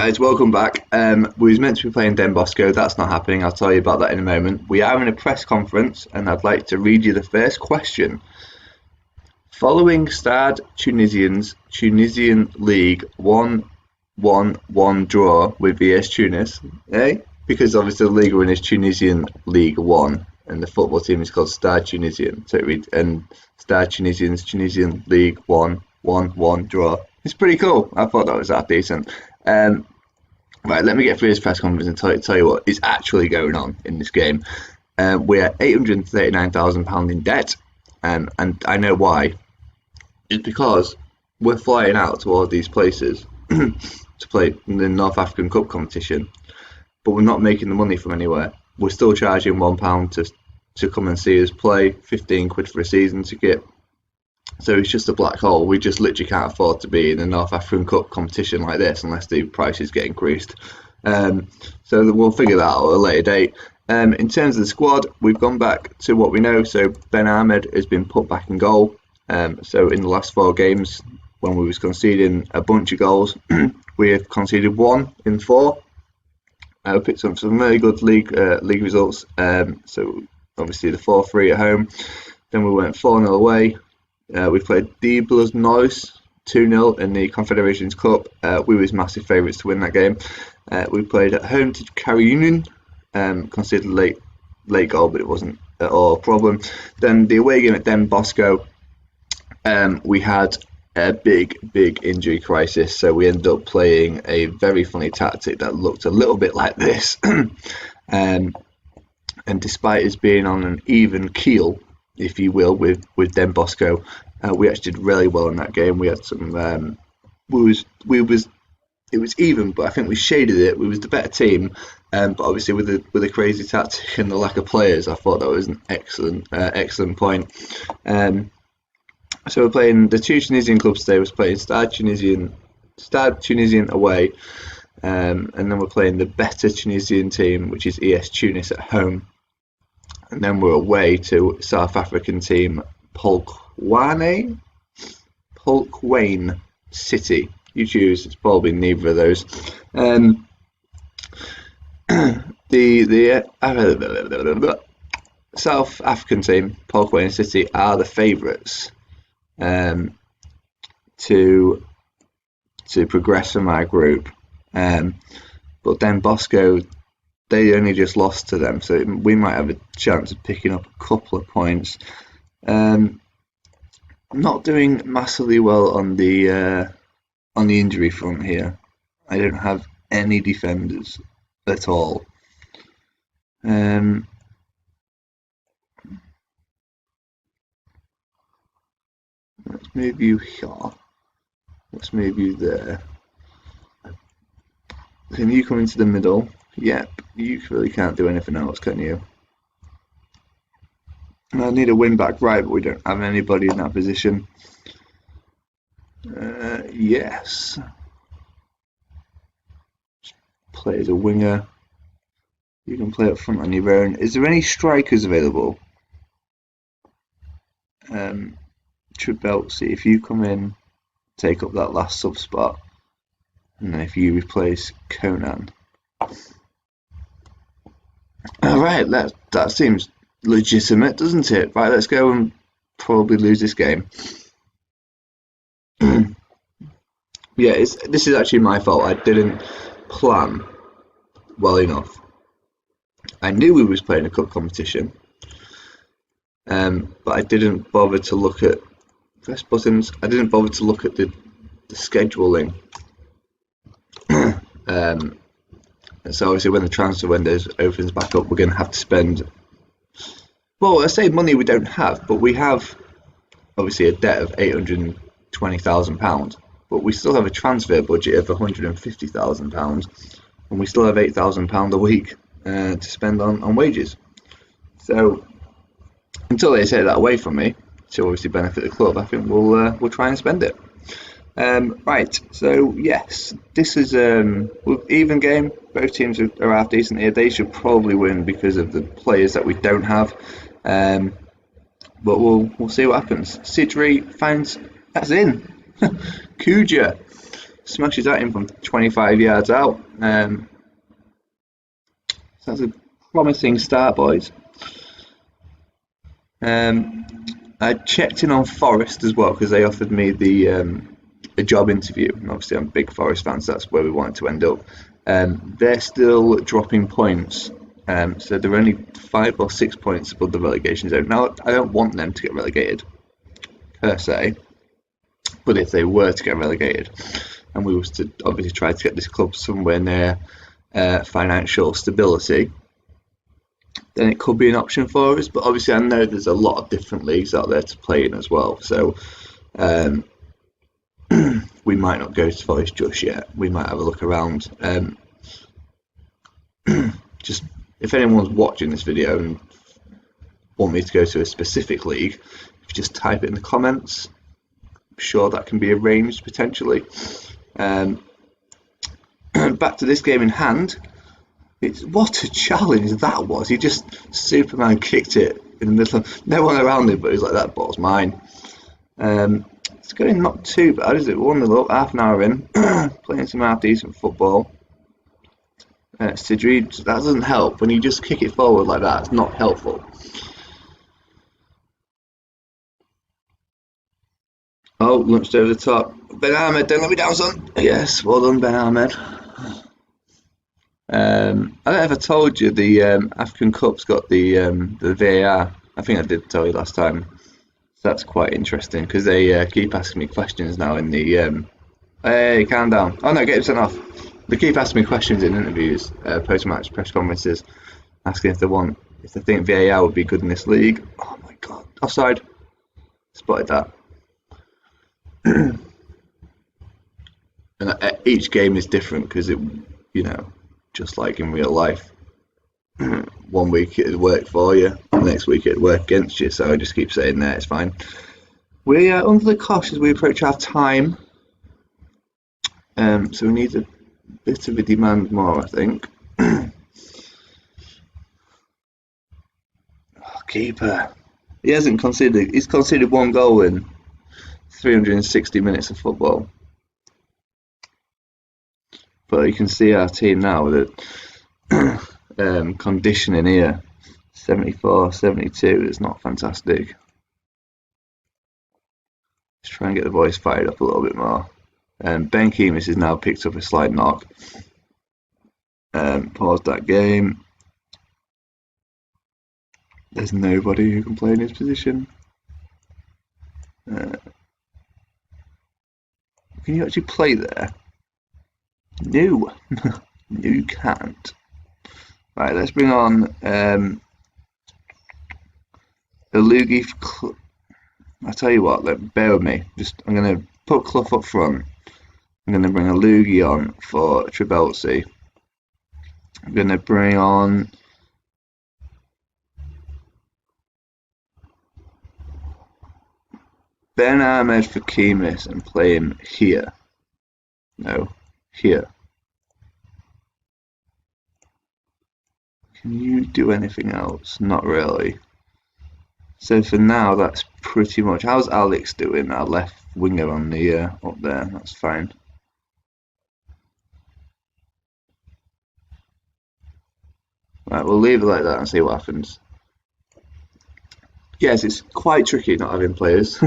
guys, welcome back. We was meant to be playing Den Bosco. That's not happening. I'll tell you about that in a moment. We are in a press conference, and I'd like to read you the first question. Following Stade Tunisian League 1-1-1 draw with VS Tunis, because obviously the league we're in is Tunisian League 1, and the football team is called Stade Tunisian. So it reads, and Stade Tunisian League 1-1-1 draw. It's pretty cool. I thought that was that decent. Right, let me get through this press conference and tell you what is actually going on in this game. We are £839,000 in debt, and I know why. It's because we're flying out to all these places to play in the North African Cup competition, but we're not making the money from anywhere. We're still charging £1 to come and see us play, 15 quid for a season ticket. So it's just a black hole. We just literally can't afford to be in the North African Cup competition like this unless the prices get increased. So we'll figure that out at a later date. In terms of the squad, we've gone back to what we know. So Ben Ahmed has been put back in goal. So in the last 4 games, when we was conceding a bunch of goals, we have conceded 1 in 4. We picked up some really good league results. So obviously the 4-3 at home. Then we went 4-0 away. We played Diablos Norris 2-0 in the Confederations Cup. We was massive favourites to win that game. We played at home to Carriunion, conceded a late goal, but it wasn't at all a problem. Then the away game at Den Bosco, we had a big injury crisis, so we ended up playing a very funny tactic that looked a little bit like this. And despite us being on an even keel, if you will, with Den Bosco, we actually did really well in that game. We had some, it was even, but I think we shaded it. We was the better team, but obviously with the crazy tactic and the lack of players, I thought that was an excellent point. So we're playing the 2 Tunisian clubs today. We're playing Stade Tunisian away, and then we're playing the better Tunisian team, which is ES Tunis at home. And then we're away to South African team Polokwane City. You choose. It's probably neither of those. The South African team Polokwane City are the favourites to progress from our group. But then Bosco, they only just lost to them, so we might have a chance of picking up a couple of points. Not doing massively well on the injury front here. I don't have any defenders at all. Let's move you here. Let's move you there. Can you come into the middle? Yep, you really can't do anything else, can you? I need a win back right, but we don't have anybody in that position. Yes. Play as a winger. You can play up front on your own. Is there any strikers available? Tribelsi, if you come in, take up that last sub spot, and then if you replace Conan. Alright, that seems legitimate, doesn't it? Right, let's go and probably lose this game. Yeah, this is actually my fault. I didn't plan well enough. I knew we was playing a cup competition, but I didn't bother to look at press buttons. I didn't bother to look at the scheduling. So obviously when the transfer window opens back up, we're going to have to spend, well, I say money we don't have, but we have obviously a debt of £820,000, but we still have a transfer budget of £150,000, and we still have £8,000 a week to spend on wages. So until they take that away from me, to obviously benefit the club, I think we'll try and spend it. Right, so yes, this is even game. Both teams are half decent here. They should probably win because of the players that we don't have. But we'll see what happens. Sidri finds that's in. Kuja smashes that in from 25 yards out. So that's a promising start, boys. I checked in on Forest as well because they offered me the a job interview, and obviously I'm a big Forest fan, so that's where we wanted to end up. They're still dropping points, so they're only 5 or 6 points above the relegation zone. Now, I don't want them to get relegated per se, but if they were to get relegated, and we was to obviously try to get this club somewhere near financial stability, then it could be an option for us. But obviously I know there's a lot of different leagues out there to play in as well, so we might not go to Forest just yet. We might have a look around. Just if anyone's watching this video and want me to go to a specific league, if you just type it in the comments, I'm sure that can be arranged potentially. Back to this game in hand. What a challenge that was. He just Superman kicked it in the middle. No one around him, but he's like, that ball's mine. It's going not too bad, is it? 1-0 up, half an hour in. Playing some half decent football. Sidri, that doesn't help. When you just kick it forward like that, it's not helpful. Oh, launched over the top. Ben Ahmed, don't let me down, son. Yes, well done, Ben Ahmed. I don't know if I told you the African Cup's got the VAR. I think I did tell you last time. So that's quite interesting because they keep asking me questions now in the hey, calm down. Oh no, get him sent off. They keep asking me questions in interviews, post-match press conferences, asking if they think VAR would be good in this league. Oh my god, offside. Spotted that. And each game is different because it, just like in real life, 1 week it'd work for you, the next week it'd work against you. So I just keep saying that it's fine. We are under the cosh as we approach our time. So we need a bit of a demand more, I think. Keeper. He hasn't conceded. He's conceded 1 goal in 360 minutes of football. But you can see our team now that conditioning here, 74, 72 is not fantastic. Let's try and get the boys fired up a little bit more. Ben Kemis has now picked up a slight knock. Paused that game. There's nobody who can play in his position. Can you actually play there? No. No, you can't. Right, let's bring on Alugi. I'll tell you what, bear with me. I'm going to put Clough up front. I'm going to bring Alugi on for Tribelsi. I'm going to bring on Ben Ahmed for Kemis and play him here. No, here. Can you do anything else? Not really. So for now, that's pretty much. How's Alex doing? Our left winger on the up there. That's fine. Right, we'll leave it like that and see what happens. Yes, it's quite tricky not having players.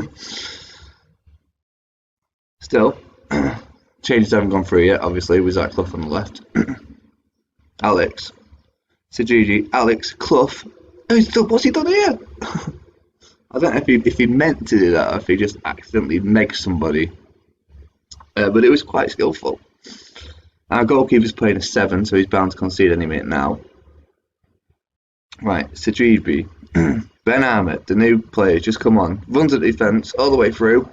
Still, changes haven't gone through yet. Obviously, with Zach Clough on the left. Alex, Sajiji, Alex, Clough. Oh, what's he done here? I don't know if he meant to do that or if he just accidentally megged somebody. But it was quite skillful. Our goalkeeper's playing a 7, so he's bound to concede any minute now. Right, Sajiji. Ben Ahmed, the new player, just come on. Runs at the defence all the way through.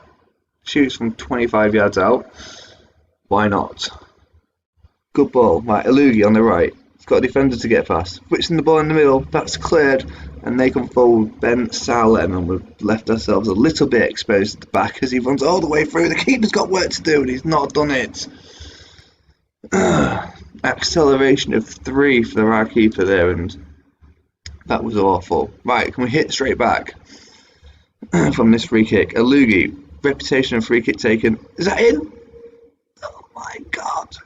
Shoots from 25 yards out. Why not? Good ball. Right, Alugi on the right. He's got a defender to get past. Switching the ball in the middle. That's cleared. And they come forward. Ben Salem. And we've left ourselves a little bit exposed at the back as he runs all the way through. The keeper's got work to do and he's not done it. Acceleration of 3 for our keeper there. And that was awful. Right, can we hit straight back from this free kick? Alugi, reputation of free kick taken. Is that in? Oh my god.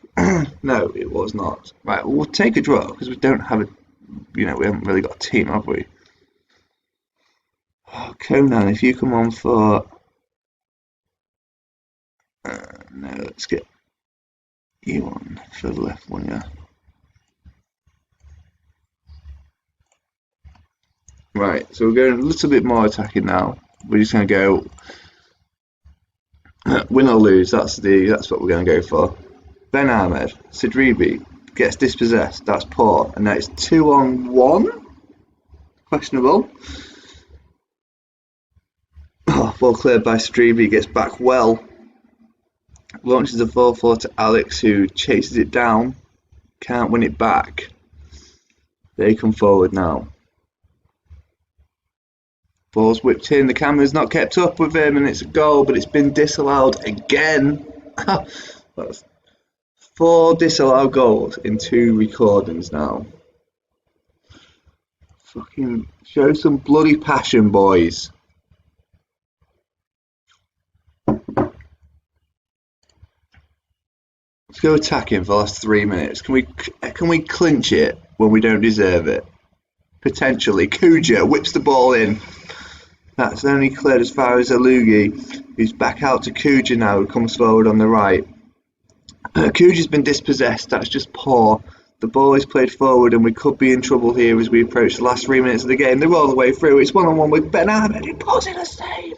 No, it was not. Right, we'll take a draw because we don't have a, we haven't really got a team, have we? Oh, Conan, if you come on for, no, let's get you on for the left one, yeah. Right, so we're going a little bit more attacking now. We're just going to go win or lose. That's what we're going to go for. Ben Ahmed, Sidribi gets dispossessed. That's poor, and now it's 2-on-1. Questionable. Oh, ball cleared by Sidribi. Gets back well. Launches a 4-4 to Alex, who chases it down. Can't win it back. They come forward now. Ball's whipped in, the camera's not kept up with him, and it's a goal, but it's been disallowed again. That's 4 disallowed goals in 2 recordings now. Fucking show some bloody passion, boys. Let's go attacking for the last 3 minutes. Can we clinch it when we don't deserve it? Potentially. Kuja whips the ball in. That's only cleared as far as Alugi, who's back out to Kuja now, who comes forward on the right. Kuja's been dispossessed, that's just poor. The ball is played forward and we could be in trouble here as we approach the last 3 minutes of the game. They're all the way through. It's 1-on-1 with Ben Ahmed, who pulls in a save.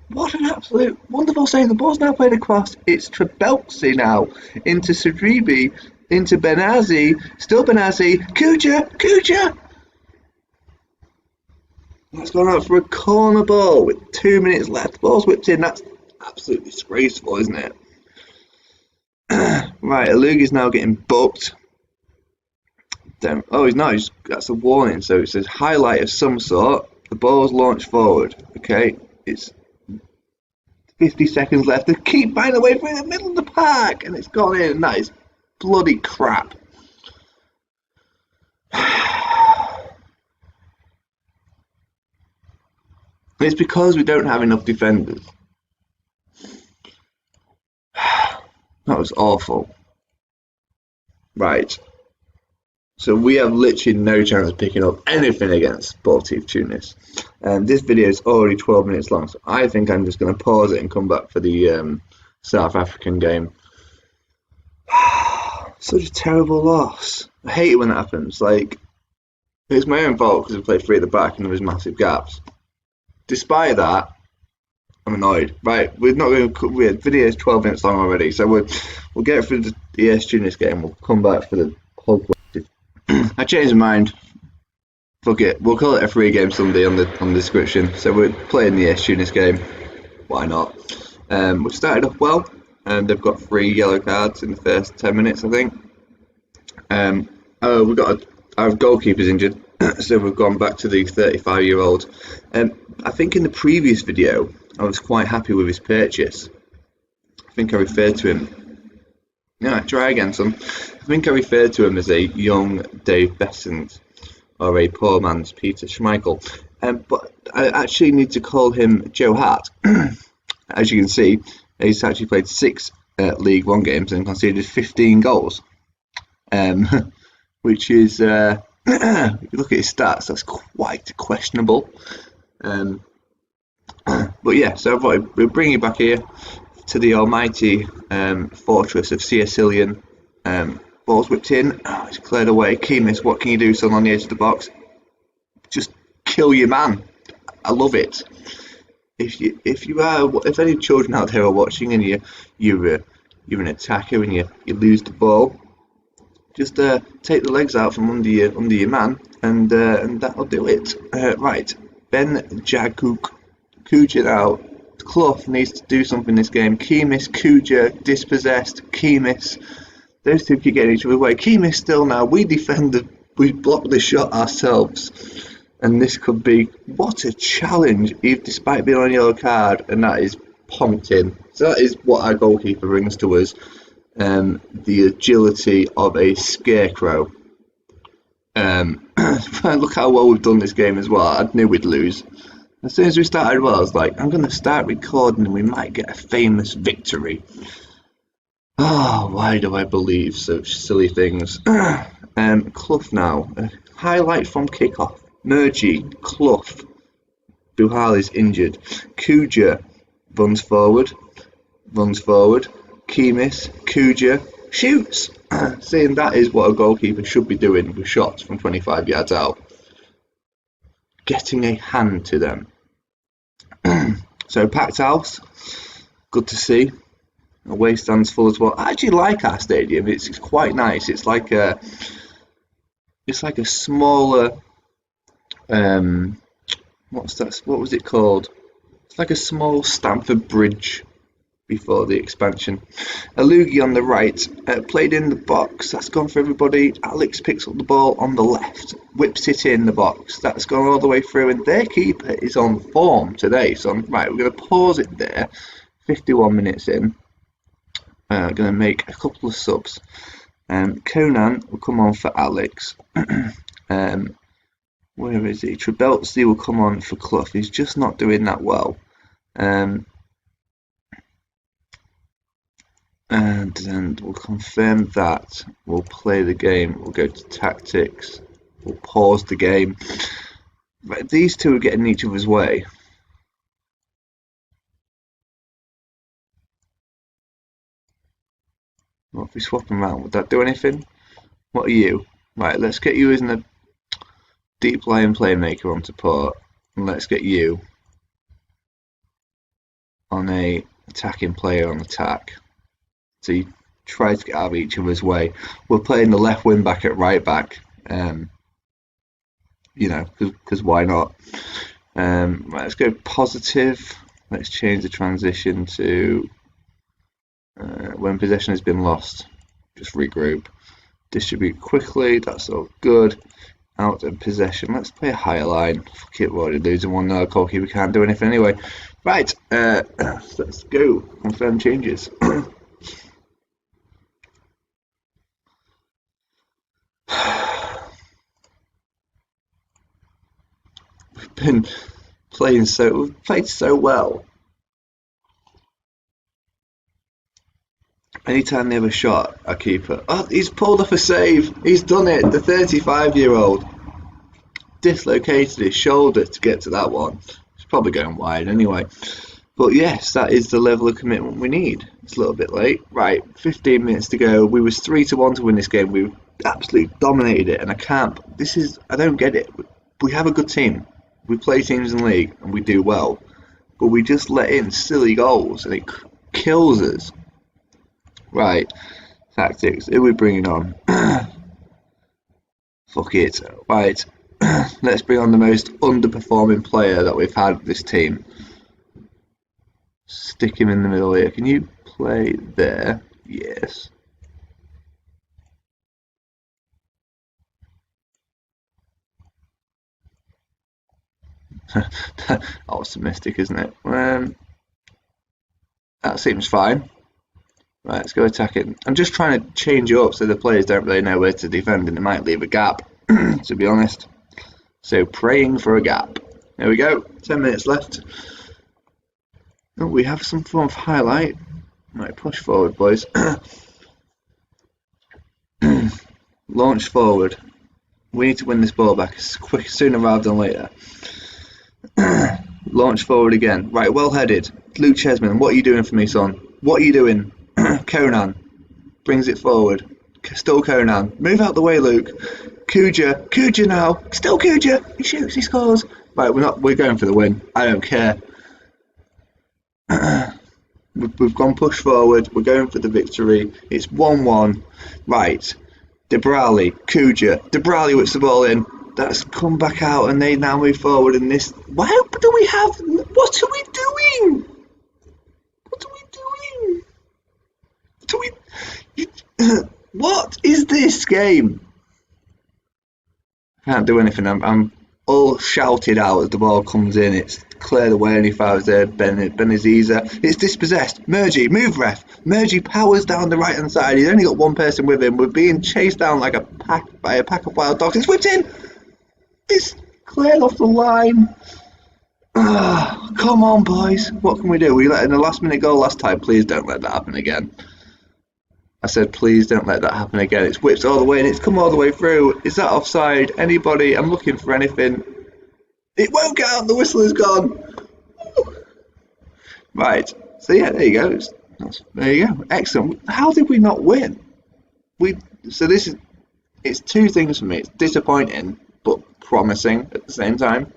What an absolute wonderful save. The ball's now played across. It's Trebelsi now into Sidribi, into Benazi. Still Benazi. Kuja! That's gone out for a corner ball with 2 minutes left. The ball's whipped in. That's absolutely disgraceful, isn't it? Right, Alugi's now getting booked. Oh, he's not. That's a warning. So it says highlight of some sort. The ball's launched forward. Okay, it's 50 seconds left. They keep buying away from the middle of the park, and it's gone in. And that is bloody crap. It's because we don't have enough defenders. That was awful. Right. So we have literally no chance of picking up anything against Sportive Tunis. This video is already 12 minutes long, so I think I'm just going to pause it and come back for the South African game. Such a terrible loss. I hate it when that happens. Like, it's my own fault because we played 3 at the back and there was massive gaps. Despite that, I'm annoyed. Right, we're not going to. The video is 12 minutes long already, so we'll get through the ES Tunis game. We'll come back for the whole. I changed my mind. Fuck it. We'll call it a free game Sunday on the description. So we're playing the ES Tunis game. Why not? We started off well, and they've got 3 yellow cards in the first 10 minutes, I think. We've got our goalkeeper's injured. So we've gone back to the 35-year-old. I think in the previous video I was quite happy with his purchase. I think I referred to him. No, try again, son. I think I referred to him as a young Dave Besant or a poor man's Peter Schmeichel. But I actually need to call him Joe Hart. As you can see, he's actually played 6 League One games and conceded 15 goals, which is. If you look at his stats, that's quite questionable. But yeah, so I thought we'll bring you back here to the almighty fortress of Sicilian. Ball's whipped in. Oh, it's cleared away. Kemis, what can you do, son, on the edge of the box? Just kill your man. I love it. If any children out there are watching and you're an attacker and you lose the ball, just take the legs out from under your man, and that'll do it. Right, Ben Jaguk, Kuja now. Clough needs to do something this game. Kemis, Kuja, dispossessed. Kemis, those two keep getting each other away. Kemis still now. We blocked the shot ourselves, and this could be what a challenge, even despite being on a yellow card, and that is pumped in. So that is what our goalkeeper brings to us. The agility of a scarecrow. Look how well we've done this game as well. I knew we'd lose. As soon as we started well, I was like, I'm going to start recording and we might get a famous victory. Oh, why do I believe such silly things? Clough now. A highlight from kickoff. Murgy, Clough. Buhali's injured. Kuja runs forward. Kemis, Kuja shoots. Seeing that is what a goalkeeper should be doing with shots from 25 yards out. Getting a hand to them. So packed house. Good to see. Away stands full as well. I actually like our stadium. It's quite nice. It's like a smaller what's that? What was it called? It's like a small Stamford Bridge before the expansion. Alugi on the right, played in the box. That's gone for everybody. Alex picks up the ball on the left, whips it in the box. That's gone all the way through, and their keeper is on form today. So right, we're going to pause it there. 51 minutes in. Going to make a couple of subs. Conan will come on for Alex. Where is he? Trebeltsy will come on for Clough. He's just not doing that well. And then we'll confirm that. We'll play the game. We'll go to tactics. We'll pause the game. Right, these two are getting each other's way. What if we swap them around? Would that do anything? What are you? Right, let's get you as a deep lying playmaker on support, and let's get you on a attacking player on attack. So you try to get out of each other's way. We're playing the left wing back at right back, because why not? Right, let's go positive. Let's change the transition to when possession has been lost, just regroup. Distribute quickly, that's all good. Out of possession, let's play a higher line. Fuck it, we're already losing 1-0. Goalkeeper can't do anything anyway. Right, let's go. Confirm changes. We've played so well. Anytime they have a shot, our keeper. Oh, he's pulled off a save. He's done it. The 35-year-old dislocated his shoulder to get to that one. It's probably going wide anyway. But yes, that is the level of commitment we need. It's a little bit late. Right, 15 minutes to go. We was 3-1 to win this game. We absolutely dominated it, and I don't get it. We have a good team. We play teams in the league, and we do well. But we just let in silly goals, and it kills us. Right, tactics. Who are we bringing on? Fuck it. Right, let's bring on the most underperforming player that we've had with this team. Stick him in the middle here. Can you play there? Yes. Optimistic, isn't it? That seems fine. Right, let's go attacking. I'm just trying to change it up so the players don't really know where to defend, and it might leave a gap, to be honest. So praying for a gap. There we go. 10 minutes left. Oh, we have some form of highlight. Right, push forward, boys. Launch forward. We need to win this ball back sooner rather than later. Launch forward again. Right, well headed. Luke Chesman, what are you doing for me, son? What are you doing? Conan brings it forward. Still Conan. Move out the way, Luke. Kuja now. Still Kuja. He shoots, he scores. Right, we're going for the win. I don't care. We've gone push forward. We're going for the victory. It's 1-1. Right. Debrali whips the ball in. That's come back out, and they now move forward in this. Why do we have? What are we doing? What is this game? Can't do anything. I'm all shouted out as the ball comes in. It's cleared away, and he fouls there. Benaziza. It's dispossessed. Murgy, move ref. Murgy powers down the right hand side. He's only got one person with him. We're being chased down like by a pack of wild dogs. It's whipped in. It's cleared off the line. Come on, boys. What can we do? We let in a last minute goal last time. Please don't let that happen again. I said, please don't let that happen again. It's whipped all the way and it's come all the way through. Is that offside? Anybody? I'm looking for anything. It won't count. The whistle is gone. Right. So yeah, there you go. There you go. Excellent. How did we not win? It's two things for me. It's disappointing but promising at the same time.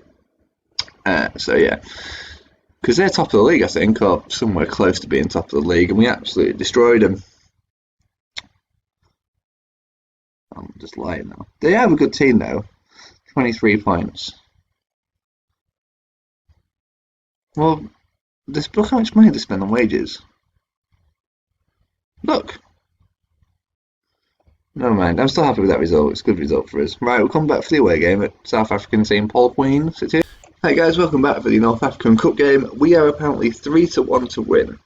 So yeah, because they're top of the league, I think, or somewhere close to being top of the league, and we absolutely destroyed them. I'm just lying now. They have a good team though. 23 points. Well, look how much money they spend on wages. Look. Never mind, I'm still happy with that result. It's a good result for us. Right, we'll come back for the away game at South African team Paul Queen City. Hey guys, welcome back for the North African Cup game. We are apparently 3-1 to win.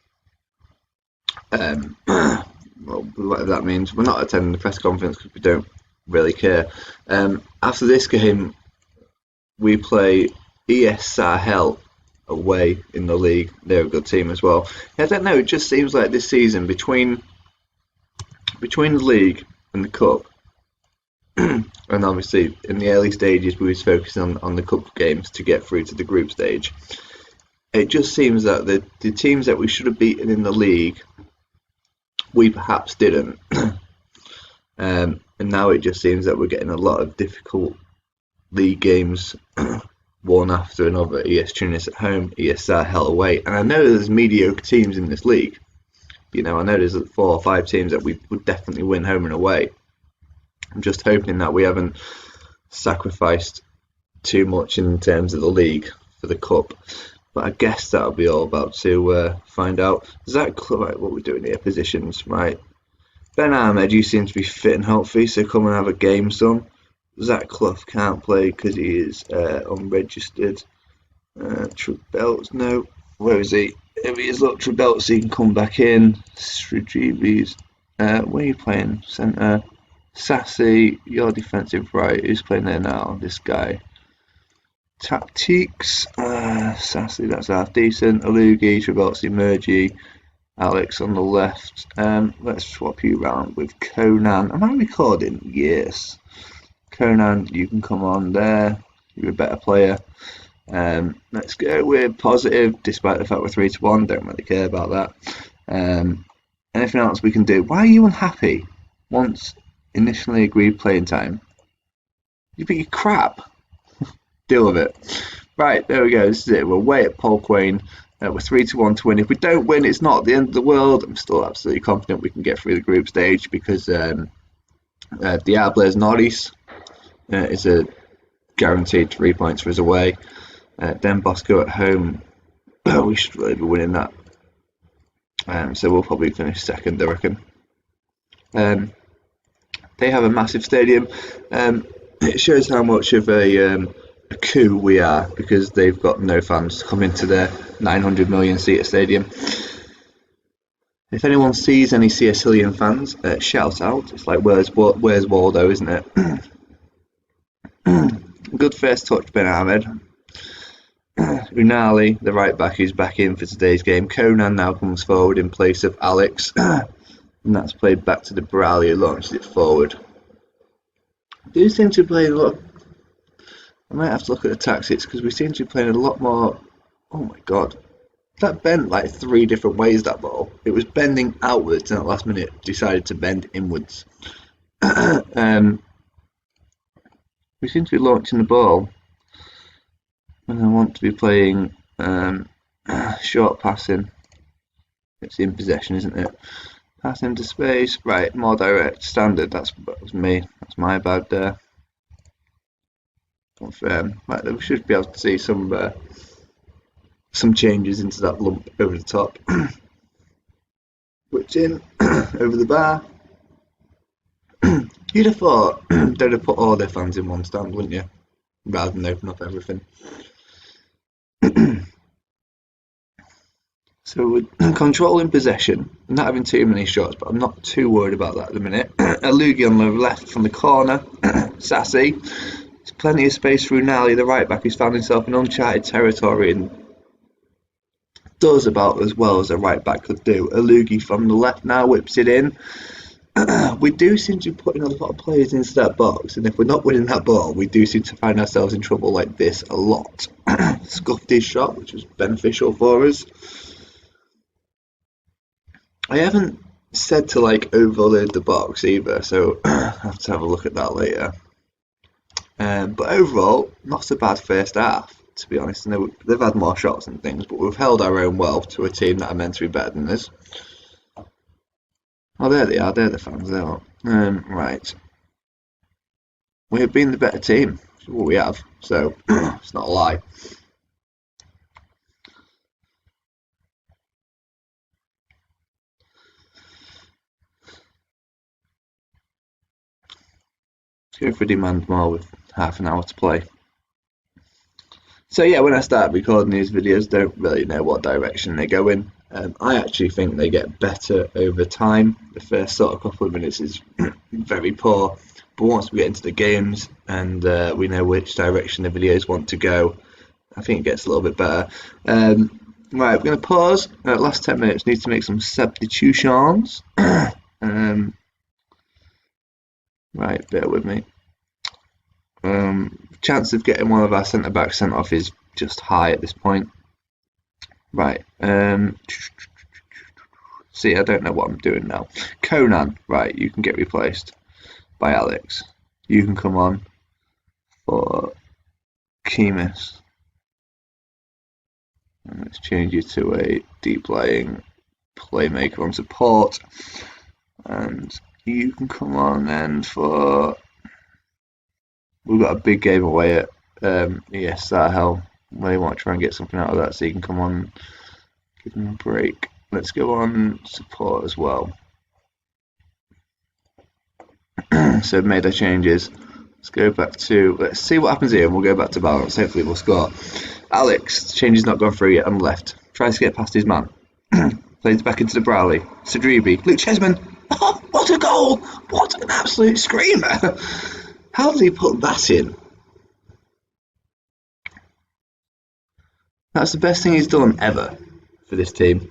Well, whatever that means. We're not attending the press conference because we don't really care. After this game, we play ES Sahel away in the league. They're a good team as well. I don't know, it just seems like this season between the league and the cup, and obviously in the early stages we was focusing on the cup games to get through to the group stage. It just seems that the teams that we should have beaten in the league, we perhaps didn't. And now it just seems that we're getting a lot of difficult league games one after another. ES Tunis at home, ES Sahel away, and I know there's mediocre teams in this league. You know, I know there's 4 or 5 teams that we would definitely win home and away. I'm just hoping that we haven't sacrificed too much in terms of the league for the cup. But I guess that'll be all about to find out. Right, what we're doing here, positions, right. Ben Ahmed, you seem to be fit and healthy, so come and have a game, son. Zach Clough can't play because he is unregistered. Trubelts, no. Where is he? If he is, look, Trubelts, he can come back in. Srijivis, where are you playing? Centre. Sassy, your defensive right. Who's playing there now? This guy. Tactiques. Sassy, that's half decent. Alugi, Trubelts, Emergi. Alex on the left. Let's swap you around with Conan. Am I recording? Yes. Conan, you can come on there. You're a better player. Let's go with positive, despite the fact we're 3-1. Don't really care about that. Anything else we can do? Why are you unhappy? Once initially agreed playing time. You think you're crap. Deal with it. Right, there we go. This is it. We're away at Paul Queen. We're 3-1 to win. If we don't win, it's not the end of the world. I'm still absolutely confident we can get through the group stage because Diables Norris is a guaranteed 3 points for us away. Den Bosco at home, we should really be winning that. So we'll probably finish second, I reckon. They have a massive stadium. It shows how much of a coup we are because they've got no fans to come into their 900 million seater stadium. If anyone sees any Sicilian fans, shout out. It's like where's Waldo, isn't it? Good first touch, Ben Ahmed. Unali, the right back, is back in for today's game. Conan now comes forward in place of Alex, and that's played back to the Bral, who launched it forward. Do seem to play a lot. I might have to look at the tactics because we seem to be playing a lot more. Oh my god, that bent like 3 different ways. That ball, it was bending outwards, and at the last minute decided to bend inwards. We seem to be launching the ball. And I want to be playing short passing. It's in possession, isn't it? Pass into space. Right, more direct. Standard. That was me. That's my bad there. Confirm. Right, we should be able to see some changes into that lump over the top. Which in over the bar. You'd have thought they'd have put all their fans in one stand, wouldn't you? Rather than open up everything. So we're controlling possession, not having too many shots, but I'm not too worried about that at the minute. Alugi on the left from the corner. Sassy. There's plenty of space for Unali, the right back, who's found himself in uncharted territory and does about as well as a right back could do. Alugi from the left now whips it in. we do seem to be putting a lot of players into that box, and if we're not winning that ball, we do seem to find ourselves in trouble like this a lot. Scuffed his shot, which was beneficial for us. I haven't said to like overload the box either, so I'll have to have a look at that later. But overall, not a bad first half, to be honest. I know they've had more shots and things, but we've held our own well to a team that are meant to be better than us. Oh, there they are. They're the fans. They are. Right. We have been the better team. That's what we have. So it's not a lie. Let's go for demand more with half an hour to play. So yeah, when I start recording these videos, don't really know what direction they go in. I actually think they get better over time. The first sort of couple of minutes is very poor, but once we get into the games and we know which direction the videos want to go, I think it gets a little bit better. Right, we're going to pause. Last 10 minutes, need to make some substitutions. Right, bear with me. Chance of getting one of our centre backs sent off is just high at this point. Right. See, I don't know what I'm doing now. Conan, right, you can get replaced by Alex. You can come on for Kemis. And let's change you to a deep lying playmaker on support. And you can come on then for... We've got a big game away at Sahel. They want to try and get something out of that, so you can come on, give them a break. Let's go on support as well. So I've made our changes. Let's go back to, let's see what happens here, and we'll go back to balance. Hopefully we'll score. Alex, change has not gone through yet on the left. Tries to get past his man. Plays back into the Browley. Sadribi. Luke Chesman. Oh, what a goal! What an absolute screamer! How did he put that in? That's the best thing he's done ever for this team.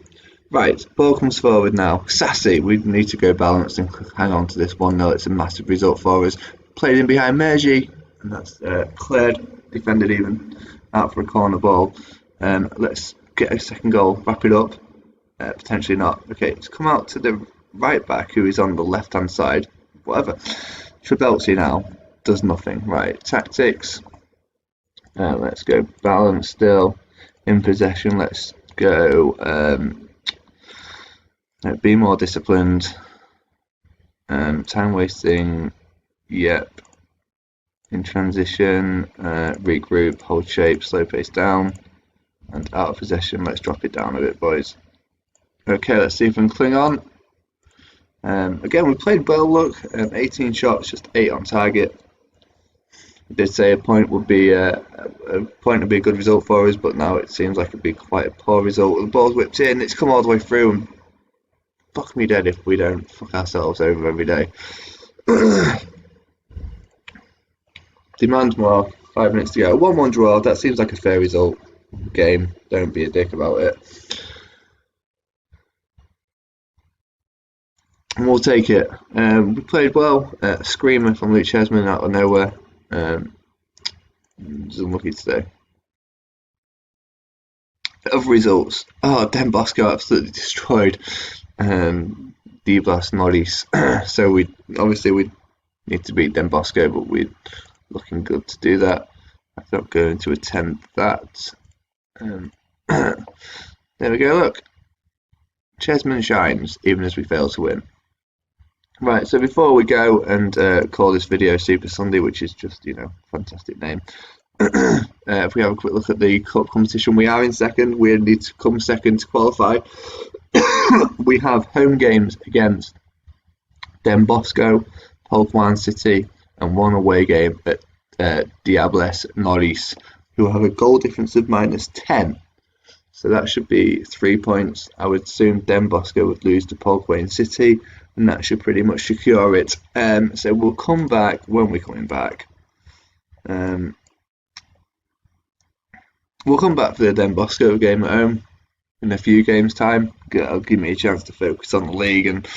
Right, ball comes forward now. Sassy, we need to go balanced and hang on to this 1-0. It's a massive result for us. Played in behind Mergy, and that's cleared, defended even, out for a corner ball. Let's get a second goal, wrap it up. Potentially not. Okay, it's come out to the right back who is on the left hand side. Whatever. Trabelsi now does nothing. Right, tactics. Let's go balance still. In possession, let's go be more disciplined. Time wasting, yep. In transition, regroup, hold shape, slow pace down, and out of possession, let's drop it down a bit, boys. Okay, let's see if we can cling on. Again, we played well, look, 18 shots, just 8 on target. I did say a point would be a good result for us, but now it seems like it'd be quite a poor result. The ball's whipped in, it's come all the way through, and fuck me dead if we don't fuck ourselves over every day. Demand more. 5 minutes to go. 1-1 draw. That seems like a fair result. Game. Don't be a dick about it. And we'll take it. We played well. Screamer from Luke Chesman out of nowhere. Was unlucky today. Other results. Oh, Den Bosco absolutely destroyed D-Blast Norris. So we need to beat Den Bosco, but we're looking good to do that. I'm not going to attempt that. There we go, look. Chesman shines, even as we fail to win. Right, so before we go and call this video Super Sunday, which is just, fantastic name. If we have a quick look at the cup competition, we are in second. We need to come second to qualify. We have home games against Den Bosco, Polkwan City, and one away game at Diables Norris, who have a goal difference of -10. So that should be 3 points. I would assume Den Bosco would lose to Polkwan City, and that should pretty much secure it. So we'll come back when we're coming back. We'll come back for the Den Bosco game at home in a few games' time. It'll give me a chance to focus on the league and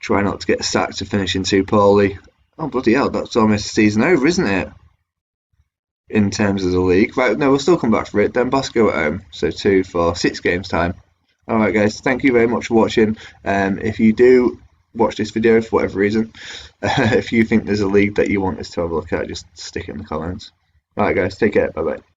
try not to get sacked for finishing too poorly. Oh, bloody hell, that's almost a season over, isn't it? In terms of the league. Right, no, we'll still come back for it. Then Bosco at home. So 2 for 6 games time. Alright guys, thank you very much for watching. If you do watch this video for whatever reason, if you think there's a league that you want us to have a look at, just stick it in the comments. Alright guys, take care, bye bye.